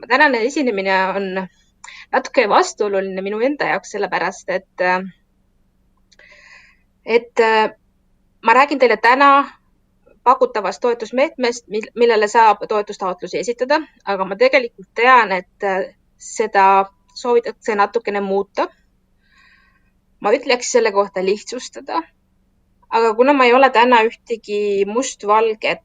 tänane esinemine on natuke vastuoluline minu enda jaoks, sellepärast et ma räägin teile täna pakutavast toetusmeetmest, millele saab toetustaotlusi esitada, aga ma tegelikult tean, et seda soovitakse natukene muuta. Ma ütleks selle kohta lihtsustada, aga kuna ma ei ole täna ühtegi mustvalget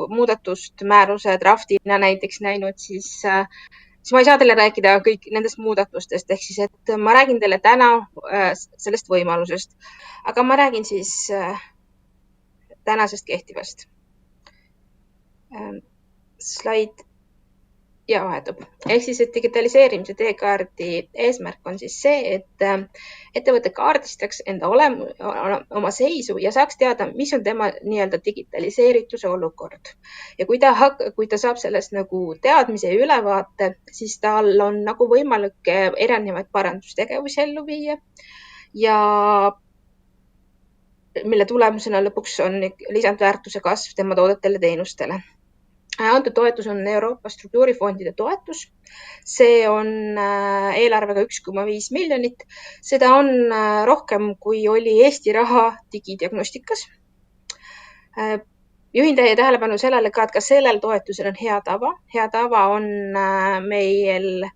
muudatust määruse draftina näiteks näinud, siis ma ei saa teile rääkida kõik nendest muudatustest, ehk siis, et ma räägin teile täna sellest võimalusest, aga ma räägin siis tänasest kehtivast. Slaid ja vahetub. Ehk siis, et digitaliseerimise teekaardi eesmärk on siis see, et ettevõte kaardistaks enda oma seisu ja saaks teada, mis on tema nii-öelda digitaliseerituse olukord. Ja kui ta saab sellest nagu teadmise ja ülevaate, siis tal on nagu võimalik erinevaid parandustegevusi ellu viia ja mille tulemusena lõpuks on lisandväärtuse kasv tema toodetele ja teenustele. Antud toetus on Euroopa struktuurifondide toetus. See on eelarvega 1,5 miljonit. Seda on rohkem, kui oli Eesti raha digidiagnostikas. Juhin teie tähelepanu sellele ka, et ka sellel toetusel on hea tava. Hea tava on meil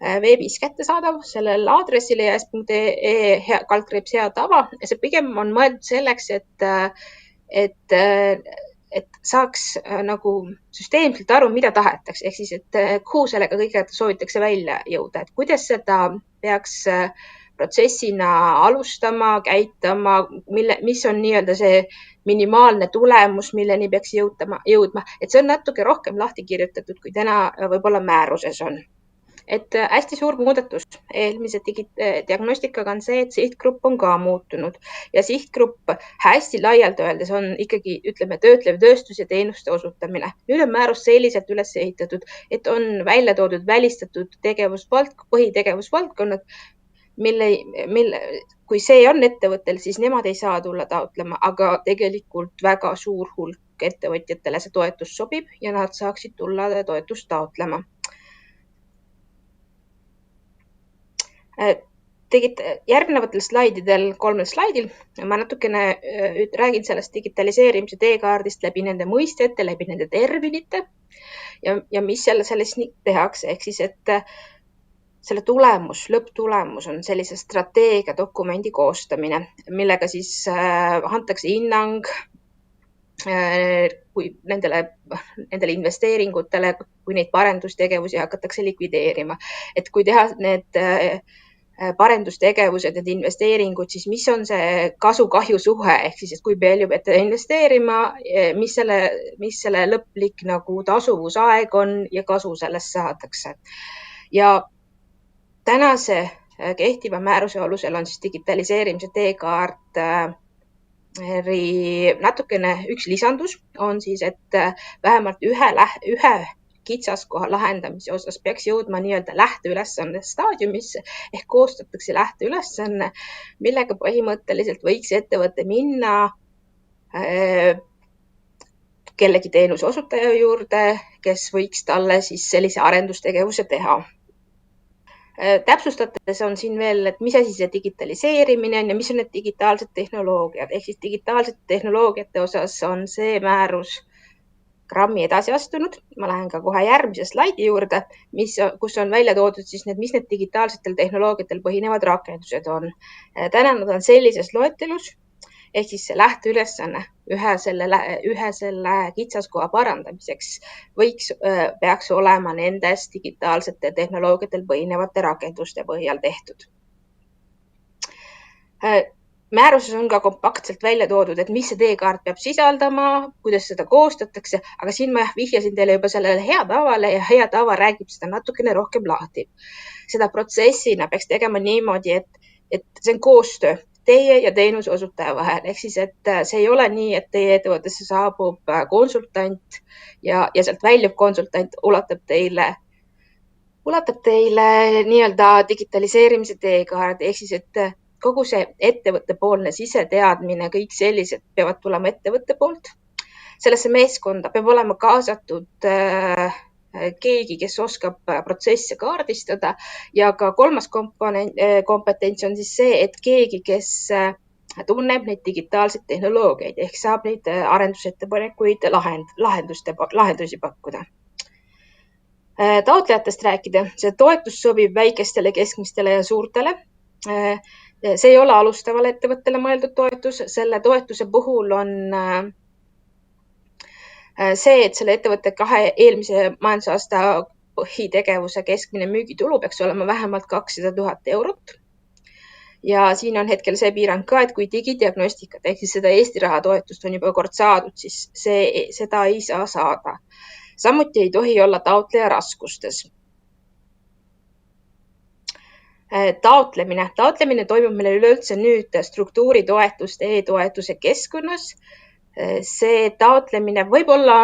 veebis kättesaadav sellel aadressil es.ee/hea tava. See pigem on mõeldud selleks, et saaks nagu süsteemselt aru, mida tahetakse, ehk siis, et kuhu sellega kõige soovitakse välja jõuda, et kuidas seda peaks protsessina alustama, käitama, mis on nii-öelda see minimaalne tulemus, milleni peaks jõudma, et see on natuke rohkem lahti kirjutatud, kui täna võib-olla määruses on. Et hästi suur muudatus eelmise diagnostikaga on see, et sihtgrupp on ka muutunud ja sihtgrupp hästi laialt öeldes on ikkagi, ütleme, töötlev tööstus ja teenuste osutamine. Nüüd on määrus selliselt üles ehitatud, et on välja toodud välistatud põhitegevusvaldkonnad, kui see on ettevõttel, siis nemad ei saa tulla taotlema, aga tegelikult väga suur hulk ettevõtjatele see toetus sobib ja nad saaksid tulla toetust taotlema. Järgnevatel slaididel, 3 slaidil, ma natukene räägin sellest digitaliseerimise teekaardist läbi nende mõistete, läbi nende terminite ja mis selles tehakse. Ehk siis, et selle lõpptulemus on sellise strateegiadokumendi koostamine, millega siis antakse hinnang kui nendele investeeringutele, kui neid parendustegevusi hakatakse likvideerima. Et kui teha need parendustegevused, need investeeringud, siis mis on see kasu-kahju suhe, ehk siis, et kui palju peate investeerima, mis selle lõplik nagu tasuvusaeg on ja kasu sellest saadakse. Ja tänase kehtiva määruse alusel on siis digitaliseerimise teekaart natukene üks lisandus on siis, et vähemalt ühe kitsaskoha lahendamise osas peaks jõudma nii-öelda lähteülesanne staadiumisse ehk koostatakse lähteülesanne, millega põhimõtteliselt võiks ettevõte minna kellegi teenuse osutaja juurde, kes võiks talle siis sellise arendustegevuse teha. Täpsustades on siin veel, et mis asi see digitaliseerimine on ja mis on need digitaalsed tehnoloogiad. Ehk siis digitaalsete tehnoloogiate osas on see määrus grammi edasi astunud. Ma lähen ka kohe järgmise slaidi juurde, kus on välja toodud siis mis need digitaalsetel tehnoloogiatel põhinevad rakendused on. Täna nad on sellises loetelus, ehk siis see lähteülesanne ühe selle kitsaskoha parandamiseks peaks olema nendes digitaalsete tehnoloogiatel põhinevate rakenduste põhjal tehtud. Määruses on ka kompaktselt välja toodud, et mis see teekaart peab sisaldama, kuidas seda koostatakse, aga siin ma vihjasin teile juba sellele hea tavale ja hea tava räägib seda natukene rohkem lahti. Seda protsessina peaks tegema niimoodi, et see on koostöö teie ja teenuse osutaja vahel. Ehk siis, et see ei ole nii, et teie ettevõttesse saabub konsultant ja sealt väljub konsultant, ulatab teile nii-öelda digitaliseerimise teekaardi. Ehk siis, et kogu see ettevõttepoolne siseteadmine, kõik sellised peavad tulema ettevõtte poolt. sellesse meeskonda peab olema kaasatud keegi, kes oskab protsesse kaardistada ja ka kolmas kompetents on siis see, et keegi, kes tunneb neid digitaalseid tehnoloogiaid ehk saab neid arendusettepanekuid lahendusi pakkuda. Taotlejatest rääkida, see toetus sobib väikestele, keskmistele ja suurtele. See ei ole alustavale ettevõttele mõeldud toetus. Selle toetuse puhul on see, et selle ettevõtte 2 eelmise majandusaasta põhitegevuse keskmine müügitulu peaks olema vähemalt 200 000 eurot. Ja siin on hetkel see piirang ka, et kui digidiagnostikat ehk siis seda Eesti raha toetust on juba kord saadud, siis seda ei saa saada. Samuti ei tohi olla taotleja raskustes. Taotlemine toimub meil üleüldse nüüd struktuuritoetuste e-toetuse keskkonnas. See taotlemine võib-olla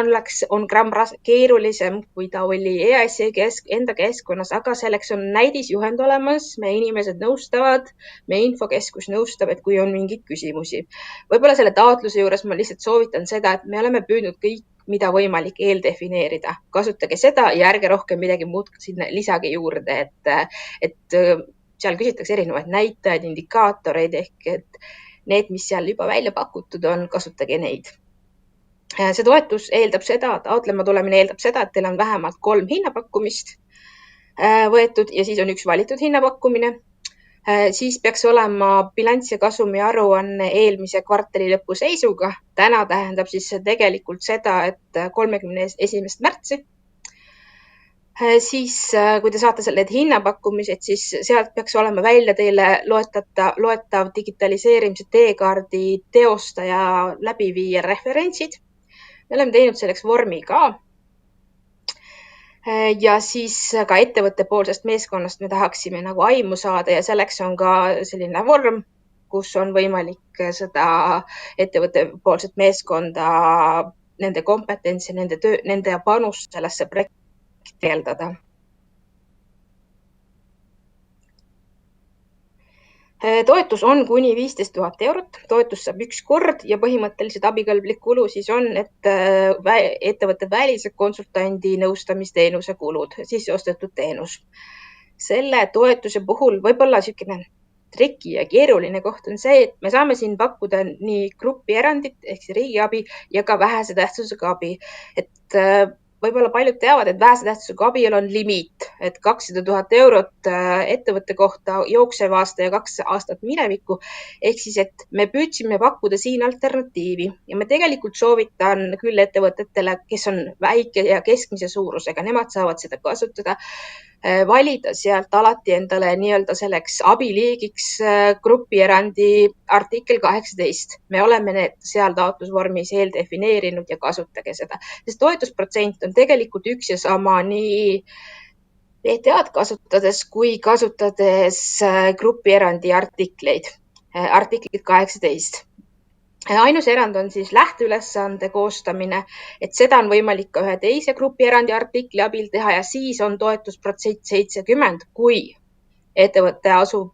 on gramm keerulisem, kui ta oli EAS-i enda keskkonnas, aga selleks on näidisjuhend olemas. Meie inimesed nõustavad, meie infokeskus nõustab, et kui on mingeid küsimusi. Võib-olla selle taotluse juures ma lihtsalt soovitan seda, et me oleme püüdnud kõik, mida võimalik eeldefineerida. Kasutage seda ja ärge rohkem midagi muud sinna lisage juurde, et seal küsitakse erinevaid näitajaid, indikaatoreid ehk et need, mis seal juba välja pakutud on, kasutage neid. See toetus eeldab seda, taotlema tulemine eeldab seda, et teil on vähemalt 3 hinnapakkumist võetud ja siis on 1 valitud hinnapakkumine. Siis peaks olema bilanss ja kasumi aruanne eelmise kvartali lõpu seisuga. Täna tähendab siis tegelikult seda, et 31. märtsi. Siis, kui te saate need hinnapakkumised, siis sealt peaks olema välja teile loetav digitaliseerimise teekaardi teostaja läbiviija referentsid. Me oleme teinud selleks vormi ka. Ja siis ka ettevõtte poolsest meeskonnast me tahaksime nagu aimu saada ja selleks on ka selline vorm, kus on võimalik seda ettevõtte poolset meeskonda, nende kompetentsi, nende panust sellesse projekti keeldada. Toetus on kuni 15 000 eurot. Toetus saab 1 kord ja põhimõtteliselt abikõlblik kulu siis on, et ettevõtte välise konsultandi nõustamisteenuse kulud, sisseostetud teenus. Selle toetuse puhul võib-olla selline triki ja keeruline koht on see, et me saame siin pakkuda nii grupierandit ehk riigiabi ja ka vähese tähtsusega abi. Et võib-olla paljud teavad, et vähese tähtsusega abiel on limiit, et 200 000 eurot ettevõtte kohta jooksev aasta ja 2 aastat minevikku. Ehk siis, et me püüdsime pakkuda siin alternatiivi ja me tegelikult soovitan küll ettevõtetele, kes on väike ja keskmise suurusega, nemad saavad seda kasutada, valida sealt alati endale nii-öelda selleks abiliigiks grupierandi artikkel 18. Me oleme need seal taotlusvormis eeldefineerinud ja kasutage seda. Sest toetusprotsent on tegelikult üks ja sama nii VTA-d kasutades kui kasutades grupierandi artikleid, artiklit 18. Ainus erand on siis lähteülesande koostamine, et seda on võimalik ka ühe teise grupierandi artikli abil teha ja siis on toetusprotsent 70, kui ettevõte asub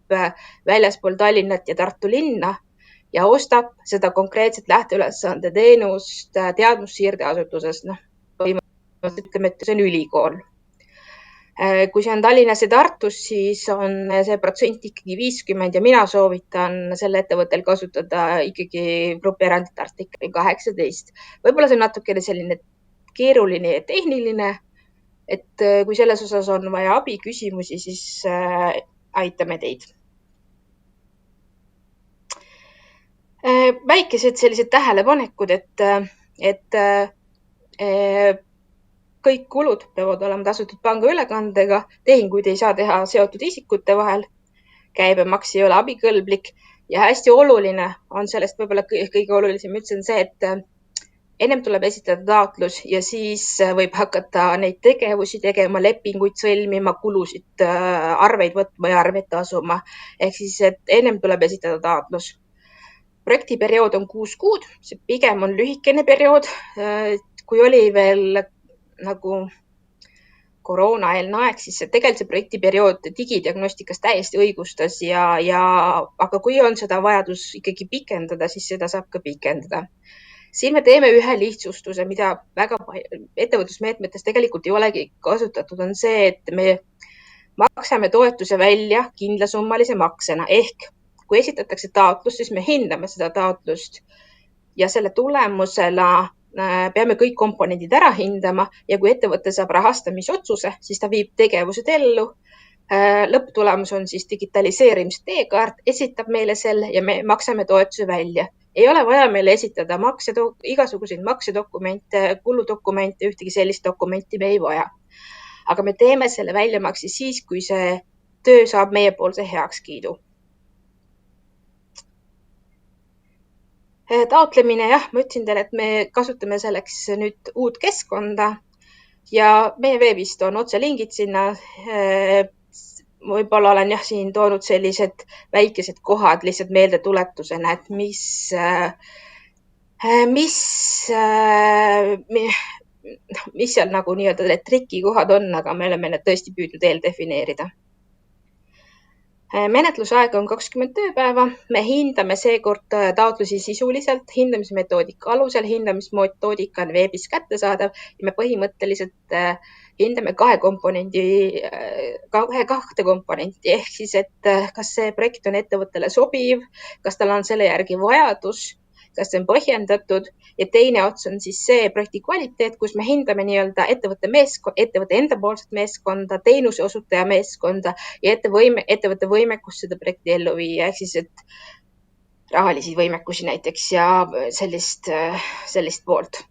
väljaspool Tallinnat ja Tartu linna ja ostab seda konkreetset lähteülesande teenust teadmussiirdeasutuses. Põhimõtteliselt ütleme, et see on ülikool. Kui see on Tallinnas ja Tartus, siis on see protsent ikkagi 50 ja mina soovitan selle ettevõttel kasutada ikkagi grupierandit artikkel 18. Võib-olla see on natukene selline keeruline ja tehniline, et kui selles osas on vaja abi küsimusi, siis aitame teid. Väikesed sellised tähelepanekud, et kõik kulud peavad olema tasutud pangaülekandega, tehinguid ei saa teha seotud isikute vahel, käibemaks ei ole abikõlblik ja hästi oluline on sellest võib-olla kõige olulisem üldse on see, et ennem tuleb esitada taotlus ja siis võib hakata neid tegevusi tegema, lepinguid sõlmima, kulusid, arveid võtma ja arveid tasuma. Ehk siis, et ennem tuleb esitada taotlus. Projektiperiood on 6 kuud, see pigem on lühikene periood, kui oli veel nagu koroonaeelne aeg, siis tegelikult see projektiperiood digidiagnostikas täiesti õigustas aga kui on seda vajadus ikkagi pikendada, siis seda saab ka pikendada. Siin me teeme ühe lihtsustuse, mida väga ettevõtlusmeetmetes tegelikult ei olegi kasutatud, on see, et me maksame toetuse välja kindlasummalise maksena ehk kui esitatakse taotlus, siis me hindame seda taotlust ja selle tulemusena peame kõik komponendid ära hindama ja kui ettevõte saab rahastamisotsuse, siis ta viib tegevused ellu. Lõpptulemus on siis digitaliseerimisteekaart, esitab meile selle ja me maksame toetuse välja. Ei ole vaja meile esitada igasuguseid maksedokumente, kuludokumente, ühtegi sellist dokumenti me ei vaja. Aga me teeme selle väljamakse siis, kui see töö saab meiepoolse heakskiidu. Taotlemine, jah, ma ütlesin teile, et me kasutame selleks nüüd uut keskkonda ja meie veebist on otselingid sinna. Võib-olla olen jah siin toonud sellised väikesed kohad lihtsalt meeldetuletusena, et mis seal nagu nii-öelda need trikikohad on, aga me oleme need tõesti püüdnud eeldefineerida. Menetlusaeg on 20 tööpäeva. Me hindame seekord taotlusi sisuliselt, hindamismetoodika alusel. Hindamismetoodika on veebis kättesaadav ja me põhimõtteliselt hindame kahte komponenti ehk siis, et kas see projekt on ettevõttele sobiv, kas tal on selle järgi vajadus, kas see on põhjendatud ja teine ots on siis see projekti kvaliteet, kus me hindame nii-öelda ettevõtte endapoolset meeskonda, teenuse osutaja meeskonda ja ettevõtte võimekust seda projekti ellu viia, ehk siis, et rahalisi võimekusi näiteks ja sellist poolt.